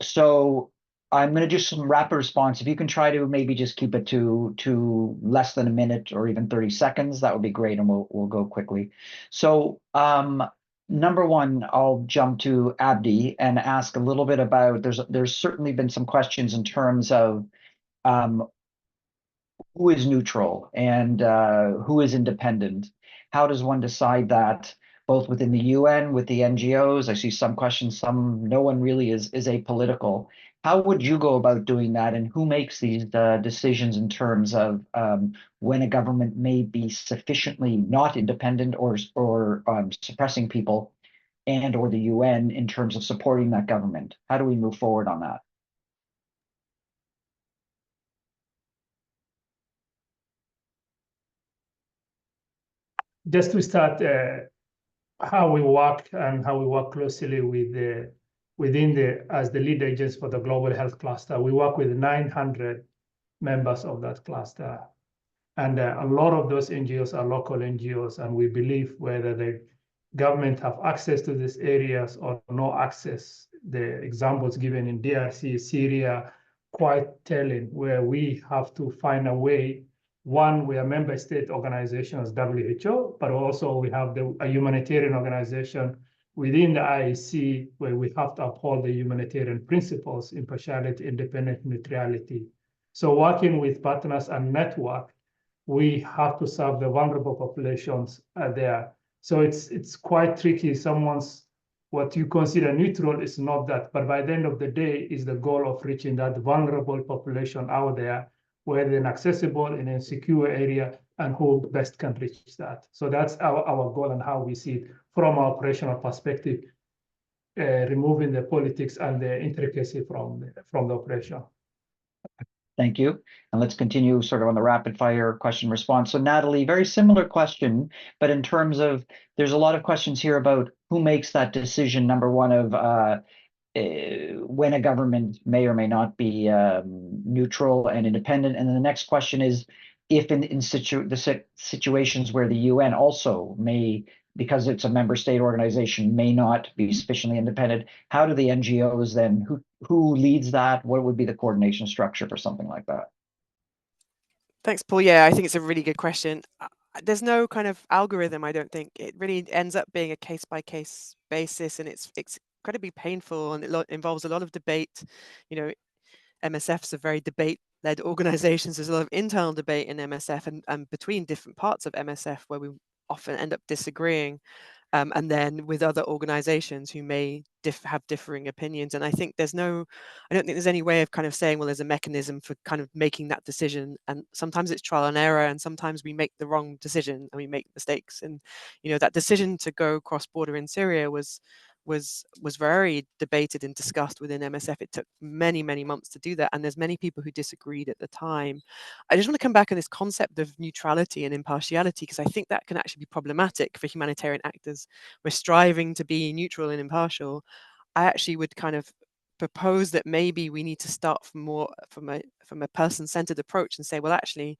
So I'm going to do some rapid response. If you can try to maybe just keep it to less than a minute or even 30 seconds, that would be great, and we'll go quickly. So number one, I'll jump to Abdi and ask a little bit about, there's certainly been some questions in terms of who is neutral and who is independent. How does one decide that, both within the UN, with the NGOs? I see some questions, no one really is apolitical. How would you go about doing that, and who makes these decisions in terms of when a government may be sufficiently not independent or suppressing people, and or the UN in terms of supporting that government? How do we move forward on that? Just to start, how we work and how we work closely with as the lead agents for the Global Health Cluster. We work with 900 members of that cluster. And a lot of those NGOs are local NGOs, and we believe whether the government have access to these areas or no access, the examples given in DRC, Syria, quite telling, where we have to find a way One, we are member state organizations, WHO, but also we have a humanitarian organization within the IEC where we have to uphold the humanitarian principles, impartiality, independent, neutrality. So working with partners and network, we have to serve the vulnerable populations there. So it's quite tricky. What you consider neutral is not that, but by the end of the day is the goal of reaching that vulnerable population out there where they're inaccessible in a secure area and who best can reach that. So that's our goal and how we see it from our operational perspective, removing the politics and the intricacy from the operation. Thank you. And let's continue sort of on the rapid fire question response. So Natalie, very similar question, but in terms of, there's a lot of questions here about who makes that decision, number one, of when a government may or may not be neutral and independent. And then the next question is, if in situations where the UN also may, because it's a member state organization, may not be sufficiently independent, how do the NGOs then, who leads that? What would be the coordination structure for something like that? Thanks, Paul. Yeah, I think it's a really good question. There's no kind of algorithm, I don't think. It really ends up being a case-by-case basis, and it's incredibly painful, and it involves a lot of debate. You know, MSFs are very debate-led organizations. There's a lot of internal debate in MSF and between different parts of MSF where we often end up disagreeing. And then with other organizations who may have differing opinions. And I think I don't think there's any way of kind of saying, well, there's a mechanism for kind of making that decision. And sometimes it's trial and error, and sometimes we make the wrong decision and we make mistakes. And, you know, that decision to go cross-border in Syria was very debated and discussed within MSF. It took many, many months to do that. And there's many people who disagreed at the time. I just want to come back on this concept of neutrality and impartiality, because I think that can actually be problematic for humanitarian actors. We're striving to be neutral and impartial. I actually would kind of propose that maybe we need to start from a person-centered approach and say, well, actually,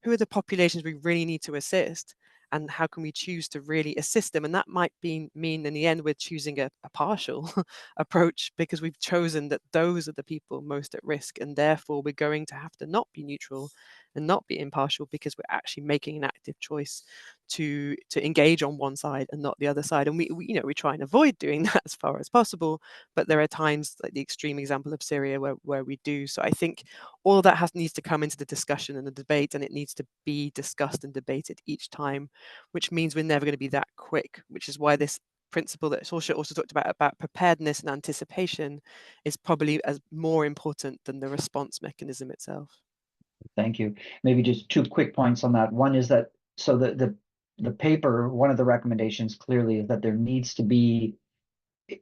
who are the populations we really need to assist? And how can we choose to really assist them? And that might mean in the end, we're choosing a partial approach, because we've chosen that those are the people most at risk. And therefore, we're going to have to not be neutral and not be impartial, because we're actually making an active choice to engage on one side and not the other side. And we try and avoid doing that as far as possible. But there are times, like the extreme example of Syria, where we do. So I think all of that needs to come into the discussion and the debate, and it needs to be discussed and debated each time, which means we're never going to be that quick, which is why this principle that Saoirse also talked about preparedness and anticipation is probably as more important than the response mechanism itself. Thank you. Maybe just two quick points on that. One is that, so the paper, one of the recommendations clearly is that there needs to be,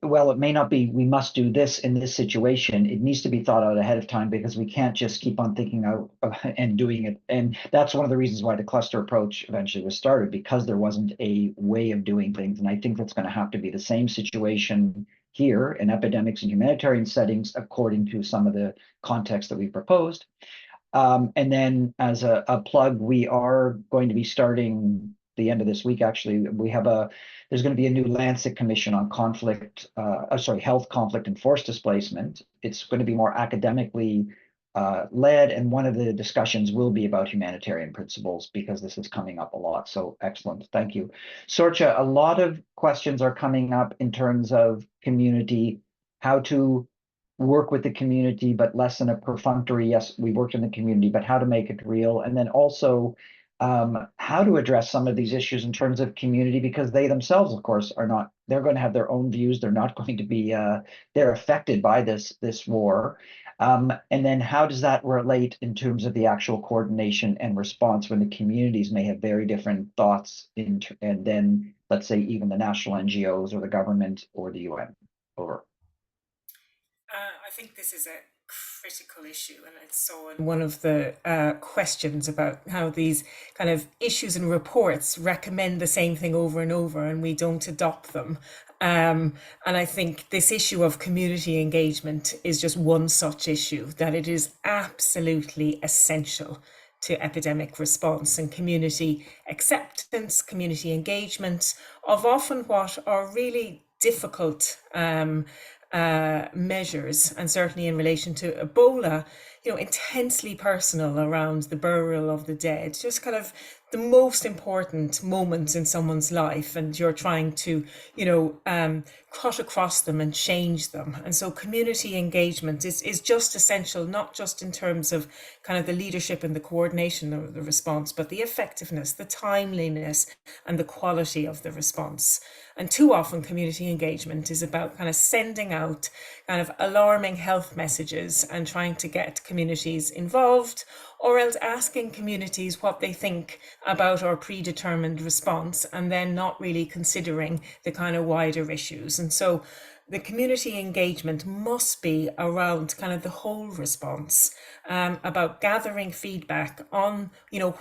well, it may not be, we must do this in this situation. It needs to be thought out ahead of time, because we can't just keep on thinking out and doing it. And that's one of the reasons why the cluster approach eventually was started, because there wasn't a way of doing things. And I think that's going to have to be the same situation here in epidemics and humanitarian settings, according to some of the context that we proposed. And then as a plug, we are going to be starting the end of this week, actually. There's going to be a new Lancet Commission on health, conflict, and forced displacement. It's going to be more academically led, and one of the discussions will be about humanitarian principles, because this is coming up a lot. So excellent, thank you. Saoirse, a lot of questions are coming up in terms of community, how to work with the community, but less in a perfunctory, yes, we worked in the community, but how to make it real. And then also how to address some of these issues in terms of community, because they themselves, of course, they're going to have their own views. They're not going to be, they're affected by this war. And then how does that relate in terms of the actual coordination and response when the communities may have very different thoughts, and then let's say even the national NGOs or the government or the UN? Over. I think this is a critical issue, and I saw in one of the questions about how these kind of issues and reports recommend the same thing over and over, and we don't adopt them. And I think this issue of community engagement is just one such issue, that it is absolutely essential to epidemic response and community acceptance, community engagement of often what are really difficult measures, and certainly in relation to Ebola, intensely personal around the burial of the dead, just kind of the most important moments in someone's life, and you're trying to, cut across them and change them. And so community engagement is just essential, not just in terms of kind of the leadership and the coordination of the response, but the effectiveness, the timeliness, and the quality of the response. And too often community engagement is about kind of sending out kind of alarming health messages and trying to get communities involved, or else asking communities what they think about our predetermined response, and then not really considering the kind of wider issues. And so the community engagement must be around kind of the whole response, about gathering feedback on,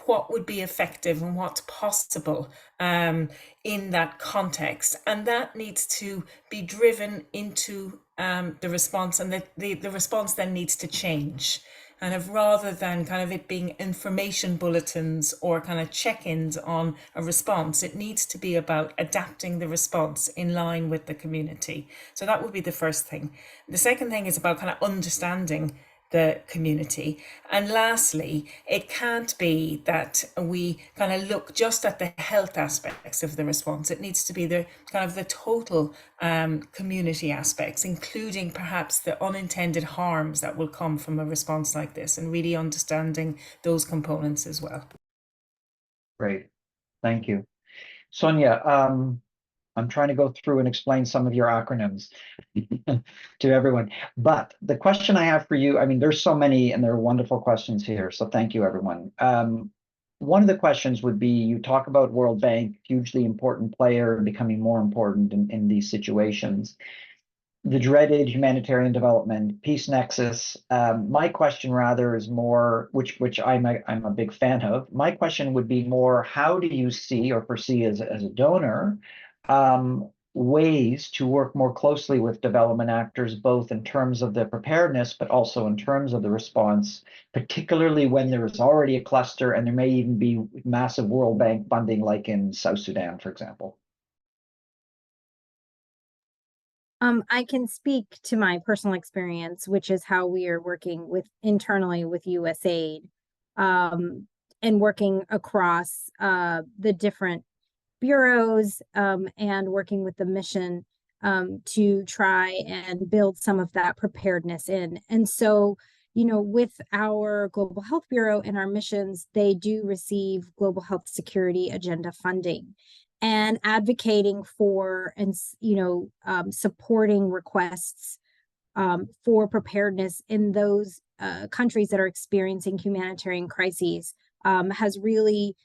what would be effective and what's possible in that context. And that needs to be driven into the response, and the response then needs to change. And rather than kind of it being information bulletins or kind of check-ins on a response, it needs to be about adapting the response in line with the community. So that would be the first thing. The second thing is about kind of understanding the community. And lastly, it can't be that we kind of look just at the health aspects of the response. It needs to be the kind of the total community aspects, including perhaps the unintended harms that will come from a response like this, and really understanding those components as well. Great, thank you. Sonia, I'm trying to go through and explain some of your acronyms to everyone. But the question I have for you, I mean, there's so many and there are wonderful questions here. So thank you, everyone. One of the questions would be, you talk about World Bank, hugely important player and becoming more important in these situations. The dreaded humanitarian development, peace nexus. My question rather is more, which I'm a big fan of. My question would be more, how do you see or foresee as a donor ways to work more closely with development actors, both in terms of the preparedness, but also in terms of the response, particularly when there is already a cluster and there may even be massive World Bank funding, like in South Sudan, for example? I can speak to my personal experience, which is how we are working internally with USAID, and working across the different bureaus, and working with the mission to try and build some of that preparedness in. And so, with our Global Health Bureau and our missions, they do receive Global Health Security Agenda funding, and advocating for and supporting requests for preparedness in those countries that are experiencing humanitarian crises has really,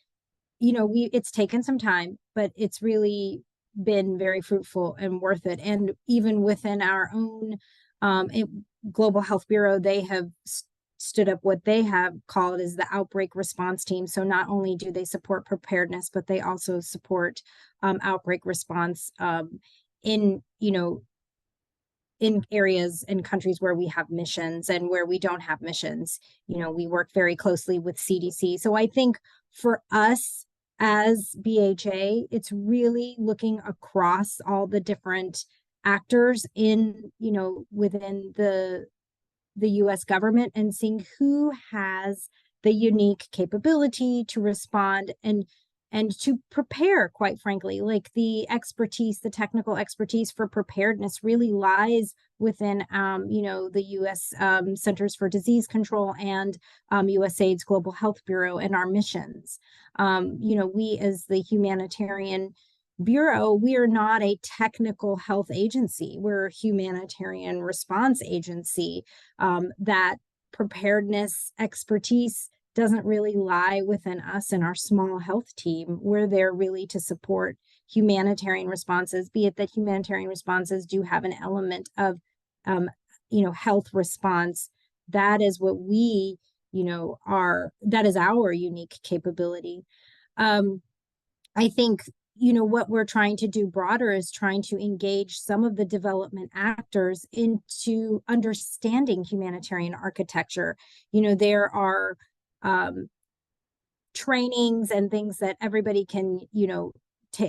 it's taken some time, but it's really been very fruitful and worth it. And even within our own Global Health Bureau, they have stood up what they have called is the outbreak response team. So not only do they support preparedness, but they also support outbreak response in areas and countries where we have missions, and where we don't have missions, we work very closely with CDC. So I think for us as BHA, it's really looking across all the different actors in, within the US government, and seeing who has the unique capability to respond and to prepare. Quite frankly, like the technical expertise for preparedness really lies within the US Centers for Disease Control and USAID's Global Health Bureau and our missions. We as the Humanitarian Bureau, we are not a technical health agency. We're a humanitarian response agency. That preparedness expertise doesn't really lie within us and our small health team. We're there really to support humanitarian responses, be it that humanitarian responses do have an element of, health response. That is what we, that is our unique capability. I think, what we're trying to do broader is trying to engage some of the development actors into understanding humanitarian architecture. There are trainings and things that everybody can,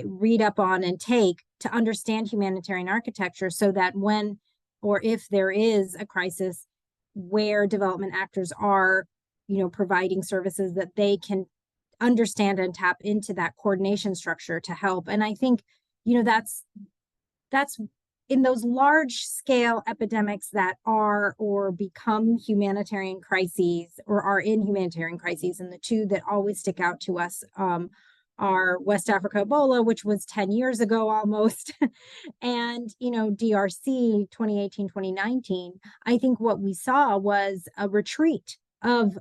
read up on and take to understand humanitarian architecture, so that when or if there is a crisis, where development actors are, providing services that they can understand and tap into that coordination structure to help. And I think, that's in those large scale epidemics that are or become humanitarian crises, or are in humanitarian crises. And the two that always stick out to us are West Africa Ebola, which was 10 years ago almost, and, DRC 2018, 2019. I think what we saw was a retreat of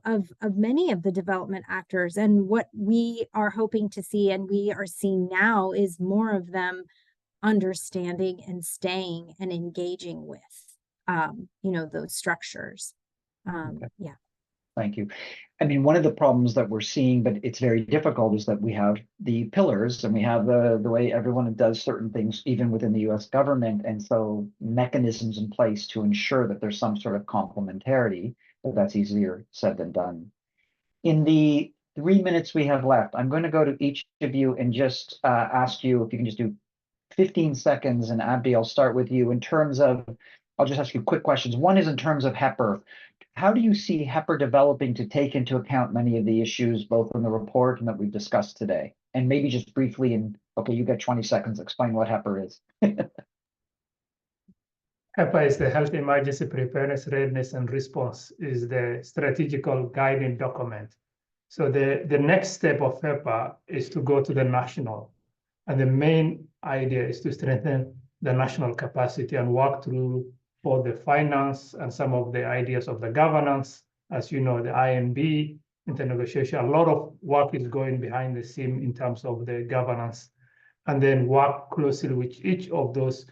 many of the development actors. And what we are hoping to see, and we are seeing now, is more of them understanding and staying and engaging with, those structures. Okay. Yeah. Thank you. I mean, one of the problems that we're seeing, but it's very difficult, is that we have the pillars and we have the way everyone does certain things, even within the US government. And so mechanisms in place to ensure that there's some sort of complementarity, but that's easier said than done. In the 3 minutes we have left, I'm going to go to each of you and just ask you if you can just do 15 seconds. And Abdi, I'll start with you in terms of, I'll just ask you quick questions. One is in terms of HEPR. How do you see HEPR developing to take into account many of the issues, both in the report and that we've discussed today? And maybe just briefly, okay, you get 20 seconds, explain what HEPR is. HEPA is the Health Emergency Preparedness, Readiness, and Response, is the strategical guiding document. So the next step of HEPA is to go to the national. And the main idea is to strengthen the national capacity and work through for the finance and some of the ideas of the governance. As you know, the INB, internegotiation, a lot of work is going behind the scene in terms of the governance, and then work closely with each of those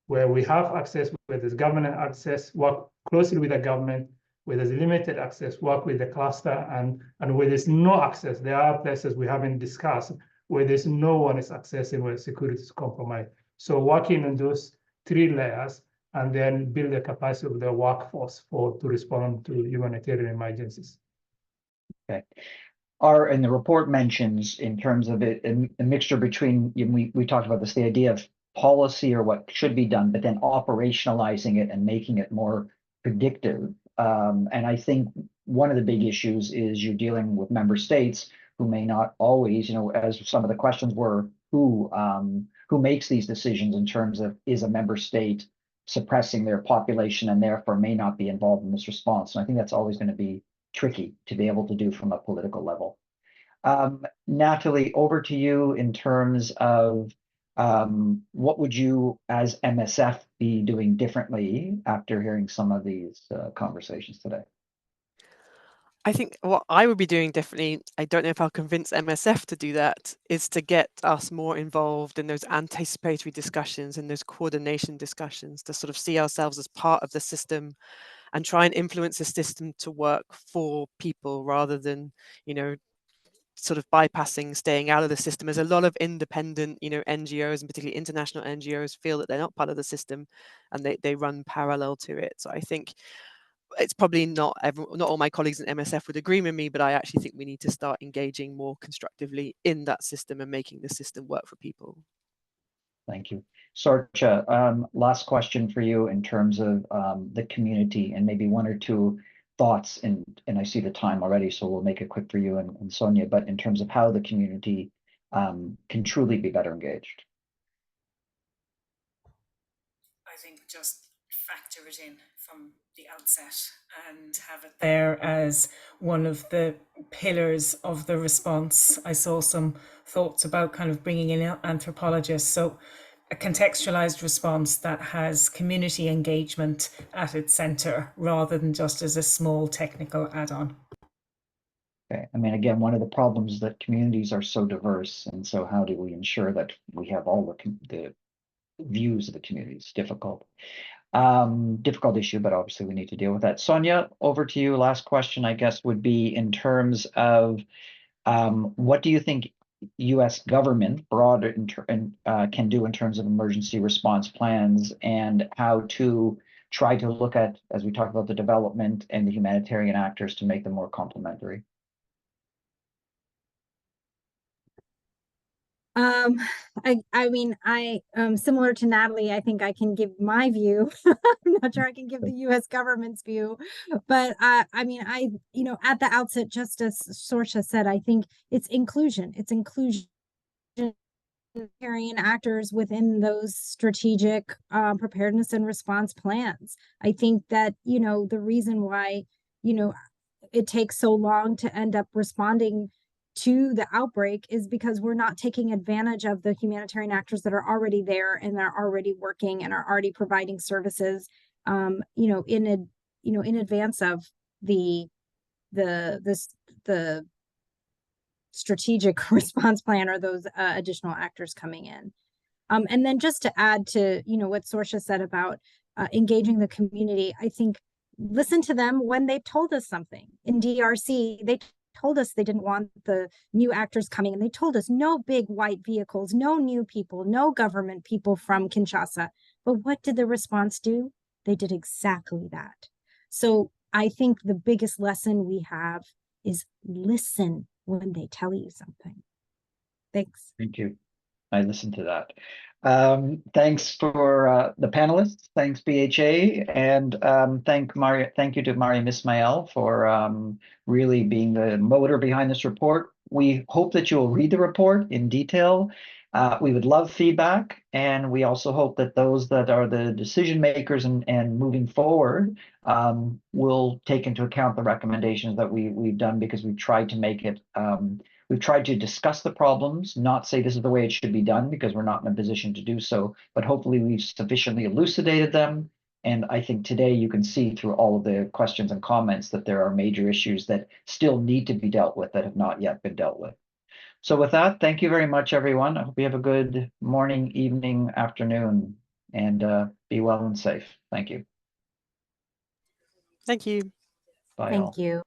where we have access, where there's government access, work closely with the government, where there's limited access, work with the cluster, and where there's no access, there are places we haven't discussed where there's no one is accessing, where security is compromised. So working on those 3 layers, and then build the capacity of the workforce to respond to humanitarian emergencies. Okay. And the report mentions, in terms of it, a mixture between, we talked about this, the idea of policy or what should be done, but then operationalizing it and making it more predictive. And I think one of the big issues is you're dealing with member states who may not always, as some of the questions were, who makes these decisions in terms of, is a member state suppressing their population and therefore may not be involved in this response. And I think that's always going to be tricky to be able to do from a political level. Natalie, over to you in terms of what would you as MSF be doing differently after hearing some of these conversations today? I think what I would be doing differently, I don't know if I'll convince MSF to do that, is to get us more involved in those anticipatory discussions and those coordination discussions, to sort of see ourselves as part of the system and try and influence the system to work for people rather than, sort of bypassing, staying out of the system. As a lot of independent, NGOs and particularly international NGOs feel that they're not part of the system and they run parallel to it. So I think it's probably not all my colleagues in MSF would agree with me, but I actually think we need to start engaging more constructively in that system and making the system work for people. Thank you. Sorcha, last question for you in terms of the community, and maybe 1 or 2 thoughts, and I see the time already, so we'll make it quick for you and Sonia, but in terms of how the community can truly be better engaged. I think just factor it in from the outset and have it there as one of the pillars of the response. I saw some thoughts about kind of bringing in anthropologists. So a contextualized response that has community engagement at its center rather than just as a small technical add-on. Okay. I mean, again, one of the problems is that communities are so diverse, and so how do we ensure that we have all the views of the community? It's difficult. Difficult issue, but obviously we need to deal with that. Sonia, over to you. Last question, I guess, would be in terms of what do you think U.S. government broader can do in terms of emergency response plans, and how to try to look at, as we talked about, the development and the humanitarian actors to make them more complementary? I mean, similar to Natalie, I think I can give my view. I'm not sure I can give the U.S. government's view, but I mean, at the outset, just as Sorcha said, I think it's inclusion. It's inclusion. Humanitarian actors within those strategic preparedness and response plans. I think that, the reason why, it takes so long to end up responding to the outbreak is because we're not taking advantage of the humanitarian actors that are already there and are already working and are already providing services, in advance of the strategic response plan or those additional actors coming in. And then just to add to, what Sorcha said about engaging the community, I think listen to them when they told us something. In DRC, they told us they didn't want the new actors coming, and they told us no big white vehicles, no new people, no government people from Kinshasa. But what did the response do? They did exactly that. So I think the biggest lesson we have is listen when they tell you something. Thanks. Thank you. I listened to that. Thanks for the panelists. Thanks, BHA, and thank you to Mariam Ismail for really being the motor behind this report. We hope that you'll read the report in detail. We would love feedback, and we also hope that those that are the decision makers and moving forward will take into account the recommendations that we've done, because we've tried to make it we've tried to discuss the problems, not say this is the way it should be done, because we're not in a position to do so, but hopefully we've sufficiently elucidated them. And I think today you can see through all of the questions and comments that there are major issues that still need to be dealt with that have not yet been dealt with. So with that, thank you very much, everyone. I hope you have a good morning, evening, afternoon, and be well and safe. Thank you. Thank you. Bye. Thank all. you.